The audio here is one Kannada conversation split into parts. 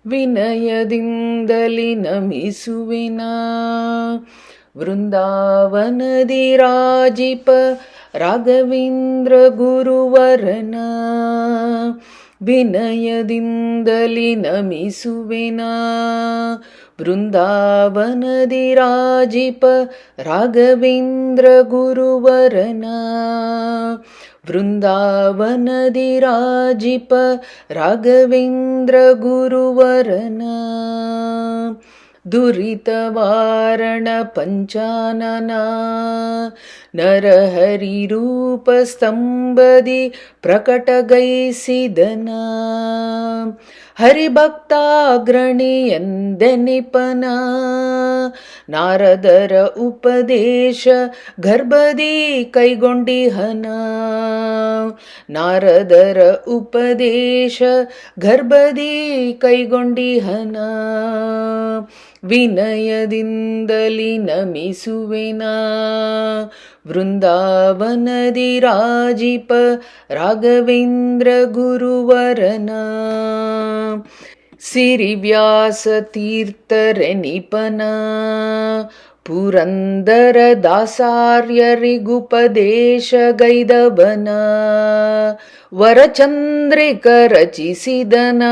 ವಿನಯದಿಂದಲಿ ನಮಿಸುವೆನ. ವೃಂದಾವನದಿ ರಾಜಿಪ ರಾಘವೇಂದ್ರ ಗುರುವರನ. ವಿನಯದಿಂದಲಿ ನಮಿಸುವೆನ. ವೃಂದಾವನದಿ ರಾಜಿಪ ರಾಘವೇಂದ್ರ ಗುರುವರನ. ವೃಂದಾವನದಿ ರಾಜಿಪ ರಾಘವೇಂದ್ರ ಗುರುವರನ. ದುರಿತವಾರಣ ಪಂಚಾನನ ನರಹರಿ ರೂಪ ಸ್ತಂಭದಿ ಪ್ರಕಟಗೈಸಿದನ. ಹರಿಭಕ್ತಾಗ್ರಣಿ ಎಂದೆನಿಪನ. ನಾರದರ ಉಪದೇಶ ಗರ್ಭದಿ ಕೈಗೊಂಡಿಹನ. ನಾರದರ ಉಪದೇಶ ಗರ್ಭದಿ ಕೈಗೊಂಡಿಹನ. ವಿನಯದಿಂದಲಿ ನಮಿಸುವೆನ. ವೃಂದಾವನದಿ ರಾಜಿಪ ರಾಘವೇಂದ್ರ ಗುರುವರನ. ಸಿರಿವ್ಯಾಸ ತೀರ್ಥರೆನಿಪನ. ಪುರಂದರ ದಾಸಾರ್ಯರಿಗುಪದೇಶ ಗೈದವನ. ವರಚಂದ್ರಿಕ ರಚಿಸಿದನ.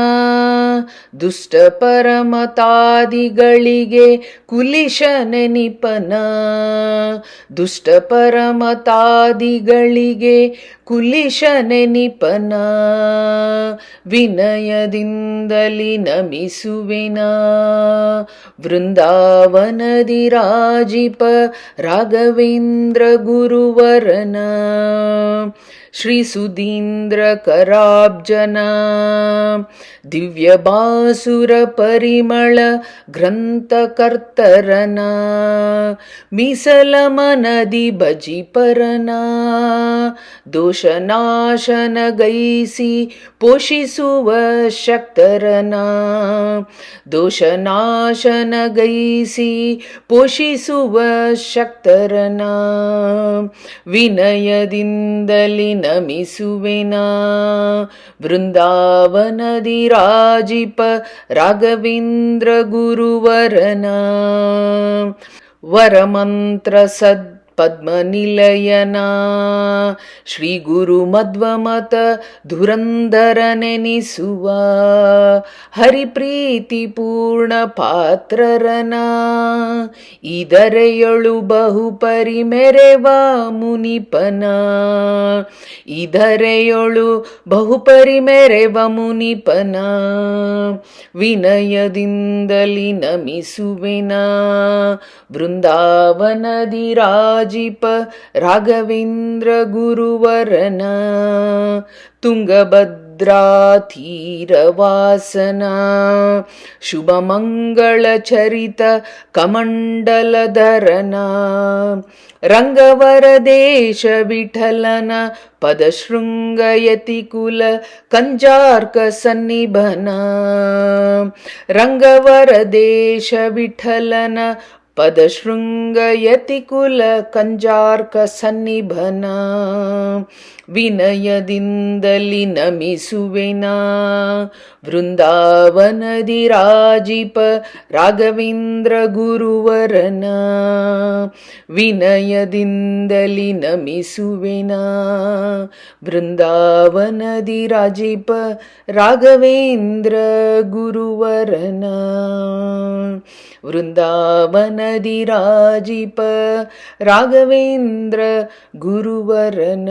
ದುಷ್ಟ ಪರಮತಾದಿಗಳಿಗೆ ಕುಲಿಶನೆನಿಪನ. ದುಷ್ಟ ಪರಮತಾದಿಗಳಿಗೆ ಕುಲಿಶನೆನಿಪನ. ವಿನಯದಿಂದಲಿ ನಮಿಸುವೆನ. ವೃಂದಾವನದಿ ರಾಜಿಪ ರಾಘವೇಂದ್ರ ಗುರುವರನ. ಶ್ರೀ ಸುಧೀಂದ್ರ ಕರಾಬ್ಜನ. ದಿವ್ಯ ಬಾಸುರ ಪರಿಮಳ ಗ್ರಂಥಕರ್ತರನ. ಮೀಸಲಮನದಿ ಭಜಿಪರನ. ದೋಷನಾಶನ ಗೈಸಿ ಪೋಷಿಸುವ ಶಕ್ತರನ. ದೋಷನಾಶನ ಗೈಸಿ ಪೋಷಿಸುವ ಶಕ್ತರನ. ವಿನಯದಿಂದಲಿ ನಮಿಸುವೆನ. ವೃಂದಾವನದಿ ರಾಜಿಪ ರಾಘವೇಂದ್ರ ಗುರುವರನ. ವರಮಂತ್ರ ಪದ್ಮನಿಲಯನ. ಶ್ರೀ ಗುರು ಮಧ್ವಮತ ಧುರಂಧರನೆನಿಸುವ. ಹರಿಪ್ರೀತಿ ಪೂರ್ಣ ಪಾತ್ರರನ. ಇದರೆಯೊಳು ಬಹುಪರಿ ಮೆರೆವ ಮುನಿಪನ. ಇದರೆಯೊಳು ಬಹುಪರಿ ಮೆರೆವ ಮುನಿಪನ. ವಿನಯದಿಂದಲಿ ನಮಿಸುವೆನ. ವೃಂದಾವನದಿ ರಾಜಿಪ ರಾಘವೇಂದ್ರ ಗುರುವರನ. ತುಂಗಭದ್ರಾ ತೀರವಾಸನ. ಶುಭಮಂಗಳ ಚರಿತ ಕಮಂಡಲಧರನ. ರಂಗವರದೇಶ ವಿಠಲನ ಪದಶೃಂಗಯತಿಕುಲ ಕಂಜಾರ್ಕ ಸನ್ನಿಭನ. ರಂಗವರದೇಶ ವಿಠಲನ ಪದಶೃಂಗಯತಿಕುಲ ಕಂಜಾರ್ಕ ಸನ್ನಿಭನ. ವಿನಯದಿಂದಲಿ ನಮಿಸುವೆನ. ವೃಂದಾವನದಿ ರಾಜಿಪ ರಾಘವೇಂದ್ರ ಗುರುವರನ. ವಿನಯದಿಂದಲಿ ನಮಿಸುವೆನ. ವೃಂದಾವನದಿ ರಾಜಿಪ ರಾಘವೇಂದ್ರ ಗುರುವರನ. ವೃಂದಾವನದಿ ರಾಜಿಪ ರಾಘವೇಂದ್ರ ಗುರುವರನ.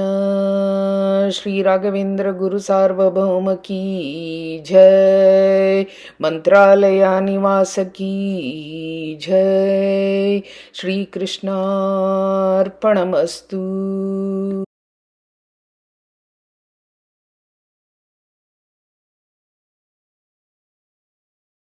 ಶ್ರೀ ರಾಘವೇಂದ್ರ ಗುರು ಸಾರ್ವಭೌಮ ಕೀ ಜೈ. ಮಂತ್ರಾಲಯ ನಿವಾಸ ಕೀ ಜೈ. ಶ್ರೀಕೃಷ್ಣಾರ್ಪಣಮಸ್ತು.